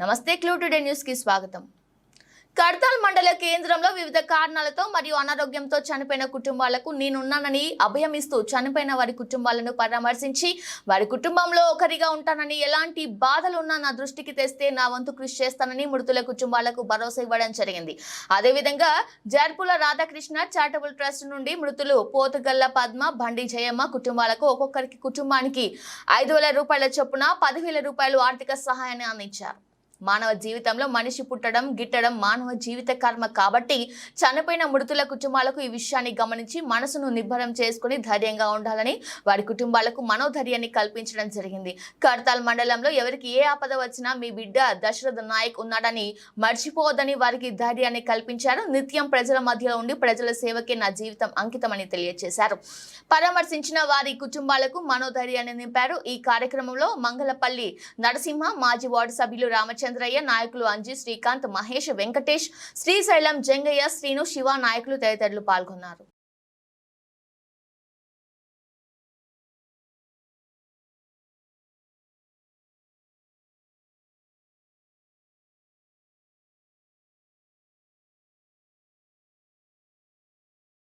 నమస్తే clue today news కి స్వాగతం. కడతాల్ మండల కేంద్రంలో వివిధ కారణాలతో మరియు అనారోగ్యంతో చనిపోయిన కుటుంబాలకు నేనున్నానని అభయమిస్తూ చనిపోయిన వారి కుటుంబాలను పరామర్శించి వారి కుటుంబంలో ఒకరిగా ఉంటానని, ఎలాంటి బాధలు ఉన్నా నా దృష్టికి తెస్తే నా వంతు కృషి చేస్తానని మృతుల కుటుంబాలకు భరోసా ఇవ్వడం జరిగింది. అదేవిధంగా జార్పుల రాధాకృష్ణ చారిటబుల్ ట్రస్ట్ నుండి మృతులు పోతుగల్ల పద్మ, బండి జయమ్మ కుటుంబాలకు ఒక్కొక్కరికి కుటుంబానికి 5,000 రూపాయల చొప్పున 10,000 రూపాయలు ఆర్థిక సహాయాన్ని అందించారు. మానవ జీవితంలో మనిషి పుట్టడం గిట్టడం మానవ జీవిత కర్మ కాబట్టి చనిపోయిన మృతుల కుటుంబాలకు ఈ విషయాన్ని గమనించి మనసును నిబ్బరం చేసుకుని ధైర్యంగా ఉండాలని వారి కుటుంబాలకు మనోధైర్యాన్ని కల్పించడం జరిగింది. కడతాల్ మండలంలో ఎవరికి ఏ ఆపద వచ్చినా మీ బిడ్డ దశరథ నాయక్ ఉన్నాడని మర్చిపోవద్దని వారికి ధైర్యాన్ని కల్పించారు. నిత్యం ప్రజల మధ్యలో ఉండి ప్రజల సేవకే నా జీవితం అంకితమని తెలియజేశారు. పరామర్శించిన వారి కుటుంబాలకు మనోధైర్యాన్ని నింపారు. ఈ కార్యక్రమంలో మంగళపల్లి నరసింహ, మాజీ వార్డు సభ్యులు రామచంద్రయ్య, నాయకులు అంజీ, శ్రీకాంత్, మహేష్, వెంకటేష్, శ్రీశైలం, జంగయ్య, శ్రీను, శివ నాయకులు తదితరులు పాల్గొన్నారు.